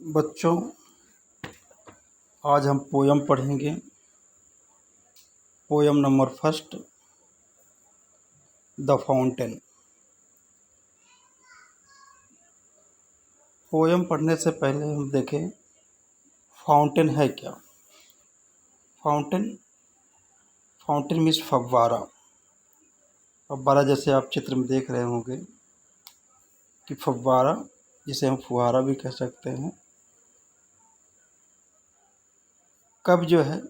बच्चों, आज हम पोयम पढ़ेंगे। Poem number first, the fountain. Poem पढ़ने से पहले हम देखें फाउंटेन है क्या। फाउंटेन फाउंटेन मीन्स फव्वारा। फव्वारा जैसे आप चित्र में देख रहे होंगे कि फव्वारा, जिसे हम फुहारा भी कह सकते हैं, कब जो है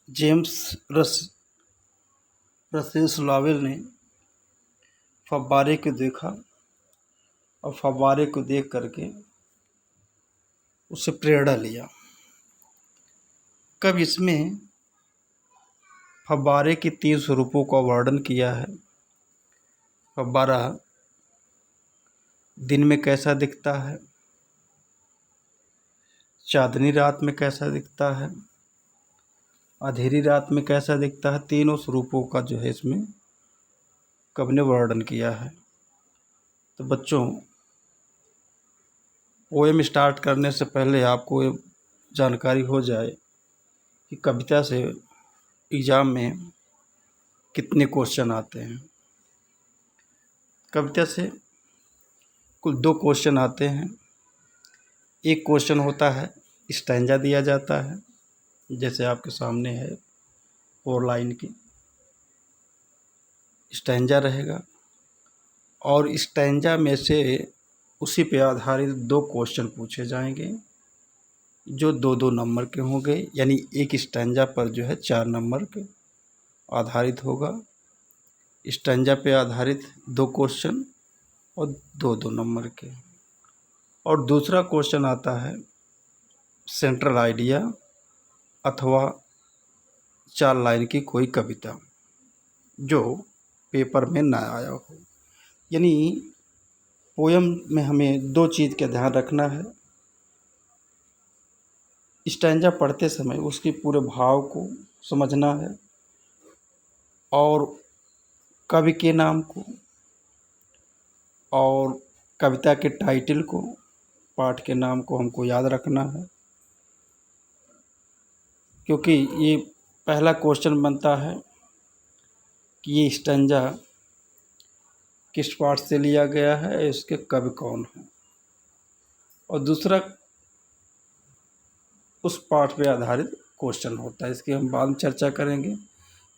जेम्स रसेल लॉवेल ने फव्वारे को देखा और फव्वारे को देख करके उससे प्रेरणा लिया। कब इसमें फव्वारे के 3 स्वरूपों का वर्णन किया है। फव्वारा दिन में कैसा दिखता है, चांदनी रात में कैसा दिखता है, अंधेरी रात में कैसा दिखता है। तीनों स्वरूपों का जो है इसमें कवि ने वर्णन किया है। तो बच्चों, पोएम स्टार्ट करने से पहले आपको ये जानकारी हो जाए कि कविता से एग्ज़ाम में कितने क्वेश्चन आते हैं। कविता से कुल 2 क्वेश्चन आते हैं। एक क्वेश्चन होता है स्टैंजा दिया जाता है, जैसे आपके सामने है 4 लाइन की स्टैंजा रहेगा, और स्टैंजा में से उसी पे आधारित 2 क्वेश्चन पूछे जाएंगे जो 2-2 नंबर के होंगे। यानी एक स्टैंजा पर जो है 4 नंबर के आधारित होगा। स्टैंजा पे आधारित 2 क्वेश्चन और 2-2 नंबर के। और दूसरा क्वेश्चन आता है सेंट्रल आइडिया अथवा 4 लाइन की कोई कविता जो पेपर में ना आया हो। यानी पोयम में हमें 2 चीज़ का ध्यान रखना है। स्टैंजा पढ़ते समय उसके पूरे भाव को समझना है और कवि के नाम को और कविता के टाइटल को, पाठ के नाम को हमको याद रखना है, क्योंकि ये पहला क्वेश्चन बनता है कि ये स्टैंजा किस पाठ से लिया गया है, इसके कवि कौन है। और दूसरा उस पाठ पे आधारित क्वेश्चन होता है। इसकी हम बाद में चर्चा करेंगे।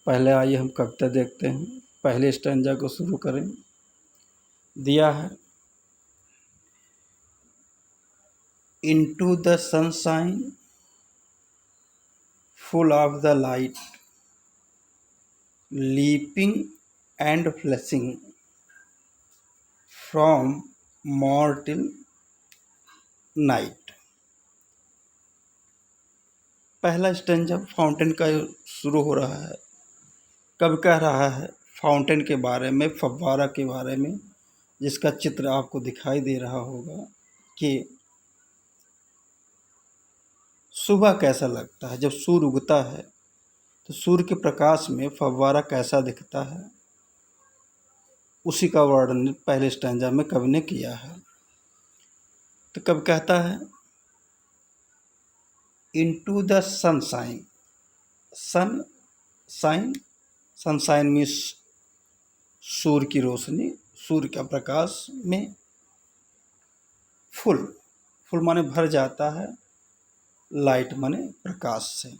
पहले आइए हम कविता देखते हैं। पहले स्टैंजा को शुरू करें। दिया है, into the sunshine full of the light, leaping and flashing from morn till night. पहला स्टैंजा फाउंटेन का शुरू हो रहा है। कब कह रहा है फाउंटेन के बारे में, फव्वारा के बारे में, जिसका चित्र आपको दिखाई दे रहा होगा कि सुबह कैसा लगता है। जब सूर्य उगता है तो सूर्य के प्रकाश में फव्वारा कैसा दिखता है, उसी का वर्णन पहले स्टैंजा में कवि ने किया है। तो कवि कहता है into the sunshine. Sunshine means सूर्य की रोशनी, सूर्य का प्रकाश में। फुल माने भर जाता है, लाइट माने प्रकाश से।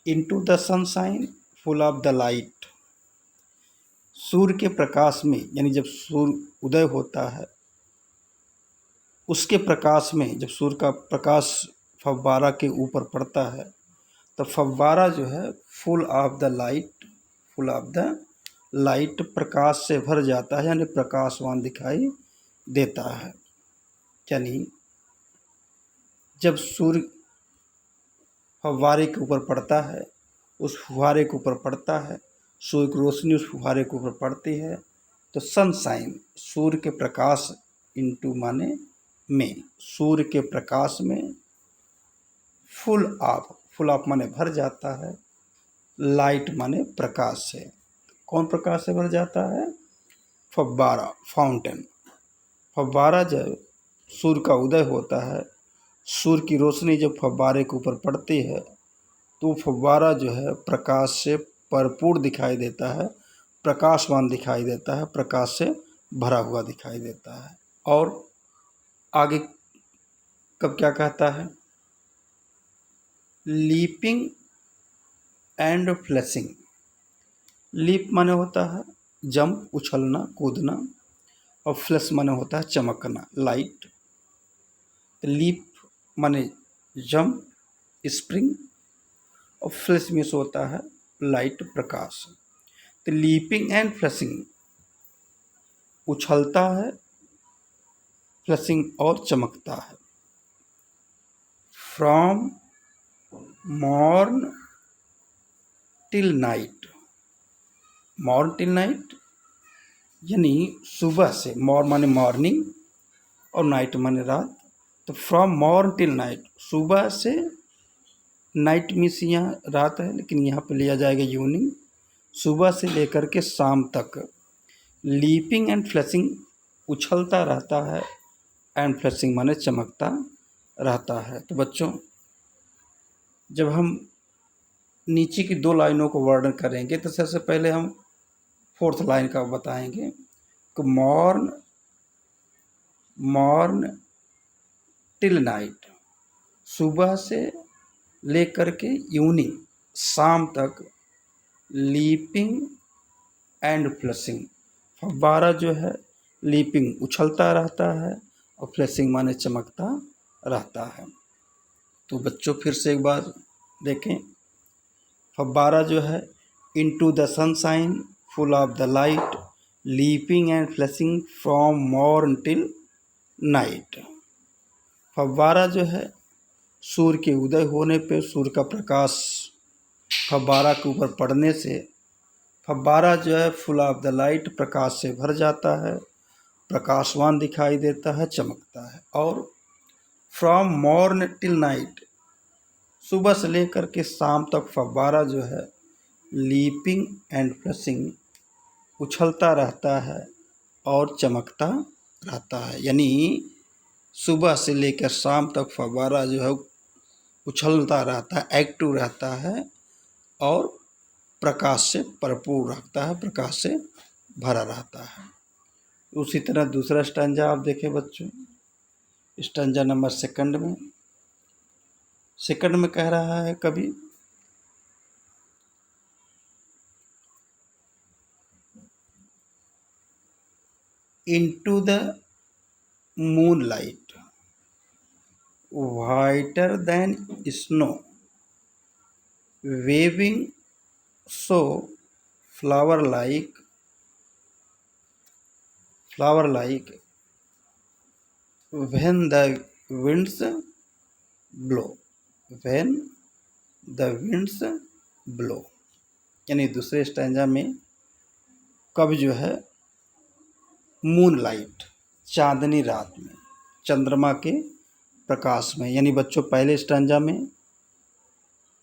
Into the sunshine full of the light. सूर्य के प्रकाश में, यानी जब सूर्य उदय होता है उसके प्रकाश में, जब सूर्य का प्रकाश फव्वारा के ऊपर पड़ता है तो फव्वारा जो है फुल ऑफ द लाइट प्रकाश से भर जाता है, यानी प्रकाशवान दिखाई देता है। यानी जब सूर्य फव्वारे के ऊपर पड़ता है, उस फुहारे के ऊपर पड़ता है, सूर्य की रोशनी उस फुहारे के ऊपर पड़ती है, तो सनशाइन सूर्य के प्रकाश, इनटू माने में, सूर्य के प्रकाश में, फुल ऑफ माने भर जाता है, लाइट माने प्रकाश से। कौन प्रकाश से भर जाता है? फव्वारा, फाउंटेन। फव्वारा जब सूर्य का उदय होता है, सूर्य की रोशनी जब फव्वारे के ऊपर पड़ती है तो फव्वारा जो है प्रकाश से भरपूर दिखाई देता है, प्रकाशमान दिखाई देता है, प्रकाश से भरा हुआ दिखाई देता है। और आगे कब क्या कहता है, लीपिंग एंड फ्लैशिंग। लीप माने होता है जंप, उछलना, कूदना, और फ्लैश माने होता है चमकना, लाइट। लीप माने जंप, स्प्रिंग, और फ्लैश में से होता है लाइट, प्रकाश। तो लीपिंग एंड फ्लैशिंग, उछलता है, फ्लैशिंग और चमकता है। From morn till night. Morn till night यानी सुबह से, मॉर्न माने मॉर्निंग और नाइट माने रात। तो फ्रॉम मॉर्न टिल नाइट, सुबह से, नाइट मीन्स यहाँ रात है लेकिन यहाँ पे लिया जाएगा इवनिंग, सुबह से लेकर के शाम तक। लीपिंग एंड फ्लैशिंग, उछलता रहता है, एंड फ्लैशिंग माने चमकता रहता है। तो बच्चों जब हम नीचे की दो लाइनों को वर्णन करेंगे तो सबसे पहले हम फोर्थ लाइन का बताएंगे कि मॉर्न टिल नाइट, सुबह से लेकर के इवनिंग, शाम तक। लीपिंग एंड फ्लैशिंग, फव्वारा जो है लीपिंग उछलता रहता है और फ्लैशिंग माने चमकता रहता है। तो बच्चों फिर से एक बार देखें, फव्वारा जो है into the sunshine full of the light, leaping and flashing from morn till night. फव्वारा जो है सूर्य के उदय होने पे, सूर्य का प्रकाश फव्वारा के ऊपर पड़ने से फव्वारा जो है फुल ऑफ द लाइट, प्रकाश से भर जाता है, प्रकाशवान दिखाई देता है, चमकता है। और फ्रॉम मॉर्न टिल नाइट, सुबह से लेकर के शाम तक फव्वारा जो है लीपिंग एंड फ्लैशिंग, उछलता रहता है और चमकता रहता है। यानी सुबह से लेकर शाम तक फव्वारा जो है उछलता रहता है, एक्टिव रहता है और प्रकाश से भरपूर रहता है, प्रकाश से भरा रहता है। उसी तरह दूसरा स्टैंजा आप देखें बच्चों, स्टैंजा नंबर सेकंड में कह रहा है कवि, into the moonlight whiter than snow, waving so flower like when the winds blow, यानी दूसरे स्टैंजा में कब जो है मूनलाइट, चांदनी रात में, चंद्रमा के प्रकाश में, यानी बच्चों पहले स्टैंजा में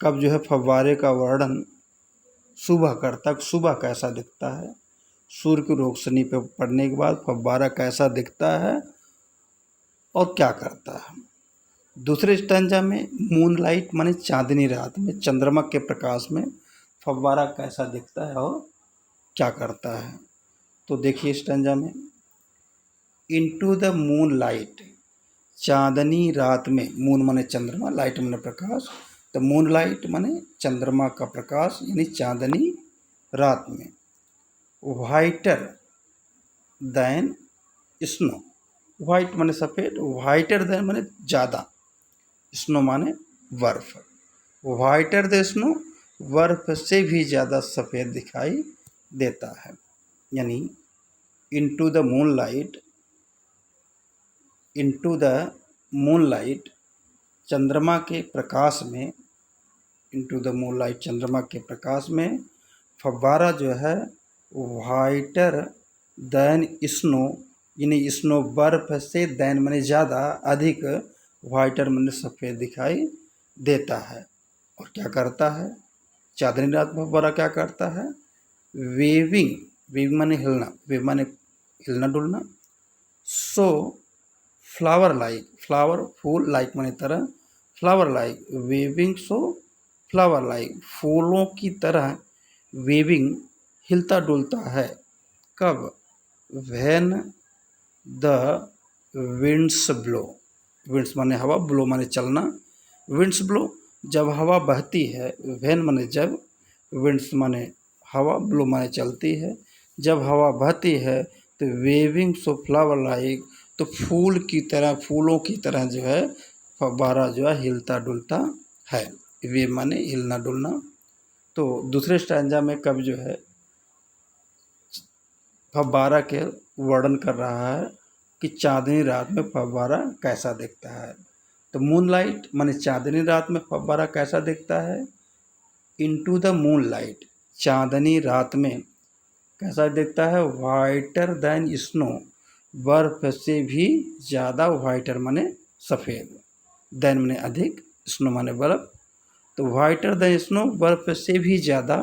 कब जो है फव्वारे का वर्णन सुबह करता, सुबह कैसा दिखता है, सूर्य की रोशनी पे पड़ने के बाद फव्वारा कैसा दिखता है और क्या करता है। दूसरे स्टैंजा में मूनलाइट माने चांदनी रात में, चंद्रमा के प्रकाश में फव्वारा कैसा दिखता है और क्या करता है। तो देखिए स्टैंजा में, इनटू द मूनलाइट, चांदनी रात में, मून माने चंद्रमा, लाइट माने प्रकाश, तो मूनलाइट माने चंद्रमा का प्रकाश यानी चांदनी रात में। वाइटर देन स्नो, वाइट माने सफ़ेद, वाइटर देन माने ज़्यादा, स्नो माने बर्फ। वाइटर द स्नो, बर्फ से भी ज़्यादा सफ़ेद दिखाई देता है। यानी इनटू द मूनलाइट, चंद्रमा के प्रकाश में, इनटू द मूनलाइट, चंद्रमा के प्रकाश में फव्वारा जो है वाइटर दैन स्नो, यानी स्नो बर्फ से, दैन माने ज़्यादा, अधिक, वाइटर माने सफ़ेद दिखाई देता है। और क्या करता है, चांदनी रात में फव्वारा क्या करता है, वेविंग माने हिलना, वेव माने हिलना डुलना, सो फ्लावर लाइक, फ्लावर फूल, लाइक माने तरह, flower like waving so flower like फूलों की तरह वेविंग हिलता डुलता है। कब? When the winds blow, winds माने हवा, ब्लो माने चलना, विंड्स ब्लो जब हवा बहती है, व्हेन माने जब, विंड्स माने हवा, ब्लो माने चलती है, जब हवा बहती है तो वेविंग सो फ्लावर लाइक, तो फूल की तरह, फूलों की तरह जो है फव्वारा जो है हिलता डुलता है। वेव माने हिलना डुलना। तो दूसरे स्टैंजा में कवि जो है फव्वारा के वर्णन कर रहा है कि चांदनी रात में फव्वारा कैसा दिखता है। तो मूनलाइट माने चांदनी रात में फव्वारा कैसा दिखता है। इनटू द मूनलाइट, चांदनी रात में कैसा दिखता है। वाइटर देन स्नो, बर्फ से भी ज़्यादा, वाइटर माने सफ़ेद, देन माने अधिक, स्नो माने बर्फ। तो वाइटर देन स्नो, बर्फ से भी ज़्यादा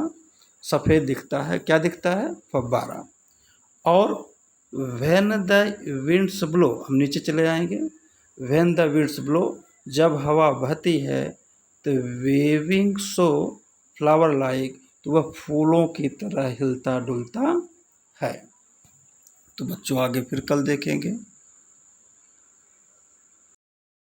सफ़ेद दिखता है। क्या दिखता है? फव्वारा। और व्हेन द विंड्स ब्लो, हम नीचे चले आएंगे, व्हेन द विंड्स ब्लो, जब हवा बहती है तो वेविंग सो फ्लावर लाइक, तो वह फूलों की तरह हिलता डुलता है। तो बच्चों आगे फिर कल देखेंगे।